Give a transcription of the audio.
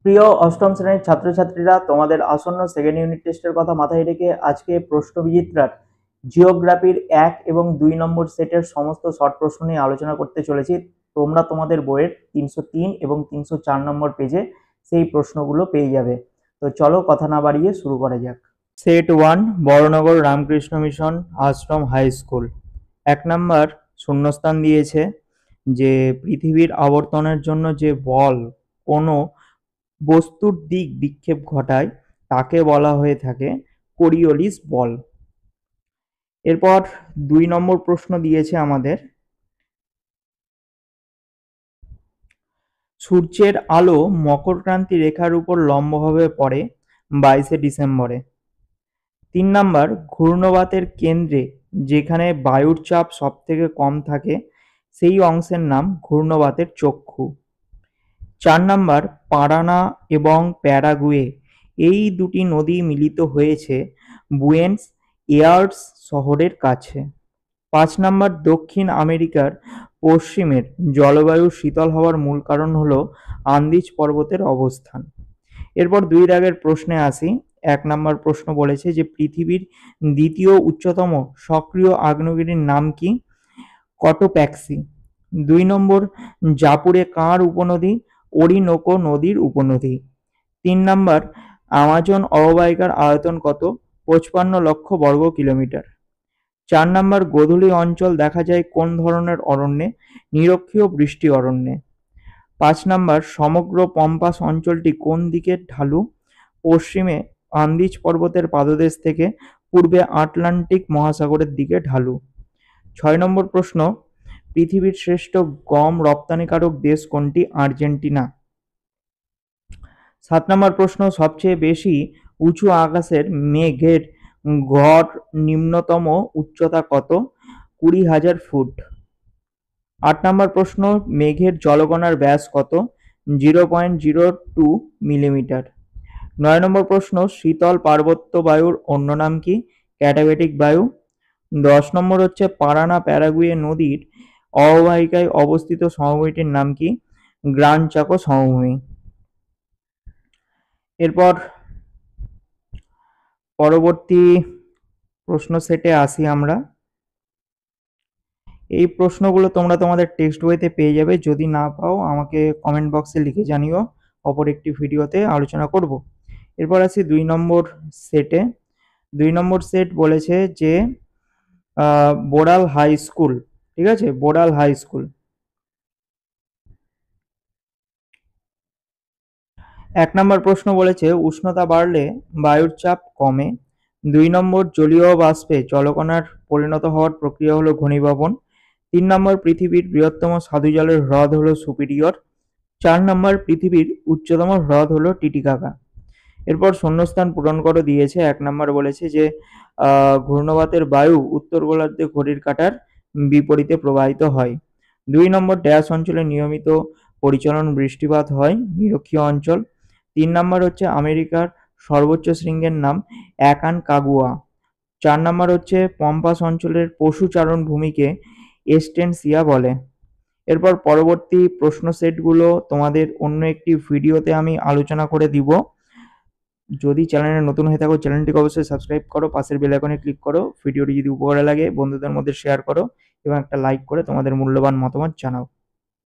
প্রিয় অষ্টম শ্রেণীর ছাত্রছাত্রীরা, তোমাদের আসন্ন সেকেন্ড ইউনিট টেস্টের কথা মাথায় রেখে আজকে প্রশ্নবিচিত্রার জিওগ্রাফির 1 এবং 2 নম্বর সেটের সমস্ত শর্ট প্রশ্ন নিয়ে আলোচনা করতে চলেছি। তোমরা তোমাদের বইয়ের 303 এবং 304 নম্বর পেজে সেই প্রশ্নগুলো পেয়ে যাবে। তো চলো কথা না বাড়িয়ে শুরু করা যাক। সেট 1, বড়নগর রামকৃষ্ণ মিশন আশ্রম হাই স্কুল। 1 নম্বর শূন্যস্থান দিয়েছে যে পৃথিবীর আবর্তনের জন্য যে বল কোনো বস্তুর দিক বিক্ষেপ ঘটায় তাকে বলা হয়ে থাকে কোরিওলিস বল। এরপর 2 নম্বর প্রশ্ন দিয়েছে আমাদের, সূর্যের আলো মকরক্রান্তি রেখার উপর লম্বভাবে পড়ে 22শে ডিসেম্বরে। 3 নম্বর, ঘূর্ণবাতের কেন্দ্রে যেখানে বায়ুর চাপ সবথেকে কম থাকে সেই অংশের নাম ঘূর্ণবাতের চক্ষু। 4 নম্বর, পারানা এবং প্যারাগুয়ে এই দুটি নদী মিলিত হয়েছে বুয়েন্স এয়ার্স শহরের কাছে। 5 নম্বর, দক্ষিণ আমেরিকার পশ্চিমের জলবায়ু শীতল হওয়ার মূল কারণ হলো আন্দিজ পর্বতের অবস্থান। এরপর 2 দাগের প্রশ্নে আসি। 1 নম্বর প্রশ্ন বলেছে যে পৃথিবীর দ্বিতীয় উচ্চতম সক্রিয় আগ্নেয়গিরির নাম কি? কটোপ্যাক্সি। 2 নম্বর, জাপুরে কার উপনদী? ওরিনোকো নদীর উপনদী। 3 নম্বর, আমাজন অববাহিকার আয়তন কত? 55 লক্ষ বর্গ কিলোমিটার। 4 নম্বর, গোধূলি অঞ্চল দেখা যায় কোন ধরনের অরণ্যে? নিরক্ষীয় বৃষ্টি অরণ্যে। 5 নম্বর, সমগ্র পম্পাস অঞ্চলটি কোন দিকের ঢালু? পশ্চিমে আন্দিজ পর্বতের পাদদেশ থেকে পূর্বে আটলান্টিক মহাসাগরের দিকে ঢালু। 6 নম্বর প্রশ্ন, পৃথিবীর শ্রেষ্ঠ গম রপ্তানিকারক দেশ কোনটি? আর্জেন্টিনা। 7 নম্বর প্রশ্ন, সবচেয়ে বেশি উঁচু আকাশের মেঘের গড় নিম্নতম উচ্চতা কত? 20,000 ফুট। 8 নম্বর প্রশ্ন, মেঘের জলকণার ব্যাস কত? 0.02 মিলিমিটার। 9 নম্বর প্রশ্ন, শীতল পার্বত্য বায়ুর অন্য নাম কি? ক্যাটাবেটিক বায়ু। 10 নম্বর হচ্ছে পারানা প্যারাগুয়ে নদীর অববাহিকায় অবস্থিত সমভূমিটির নাম কি? গ্রান চাকো সমভূমি। এরপর পরবর্তী প্রশ্ন সেটে আসি আমরা। এই প্রশ্নগুলো তোমরা তোমাদের টেক্সট বইতে পেয়ে যাবে। যদি না পাও আমাকে কমেন্ট বক্সে লিখে জানিও, অপর একটি ভিডিওতে আলোচনা করব। এরপর আসি 2 নম্বর সেটে। 2 নম্বর সেট বলেছে যে বোড়াল হাই স্কুল, ঠিক আছে, বোড়াল হাই স্কুল। 1 নম্বর প্রশ্ন বলেছে উষ্ণতা বাড়লে বায়ুর চাপ কমে। 2 নম্বর, জলীয় বাষ্পে জলকণার পরিণত হওয়ার প্রক্রিয়া হলো ঘনীভবন। 3 নম্বর, পৃথিবীর বৃহত্তম স্বাদু জলের হ্রদ হলো সুপিরিয়র। 4 নম্বর, পৃথিবীর উচ্চতম হ্রদ হলো টিটিকাকা। এরপর শূন্যস্থান পূরণ করে দিয়েছে। 1 নম্বর বলেছে যে ঘূর্ণবাতের বায়ু উত্তর গোলার্ধে ঘড়ির কাঁটার বিপরীতে প্রবাহিত হয়। 2 নম্বর, ড্যাশ অঞ্চলে নিয়মিত পরিচলন বৃষ্টিপাত হয়, নিরক্ষীয় অঞ্চল। 3 নম্বর হচ্ছে আমেরিকার সর্বোচ্চ শৃঙ্গের নাম অ্যাকানকাগুয়া। 4 নম্বর হচ্ছে পম্পাস অঞ্চলের পশুচারণ ভূমিকে এস্টেনসিয়া বলে। এরপর পরবর্তী প্রশ্ন সেটগুলো তোমাদের অন্য একটি ভিডিওতে আমি আলোচনা করে দিব। যদি চ্যানেলে নতুন হয়ে থাকো চ্যানেলটিকে অবশ্যই সাবস্ক্রাইব করো, পাশের বেল আইকনে ক্লিক করো। ভিডিওটি যদি উপকারে লাগে বন্ধুদের মধ্যে শেয়ার করো এবং একটা লাইক করে তোমাদের মূল্যবান মতামত জানাও।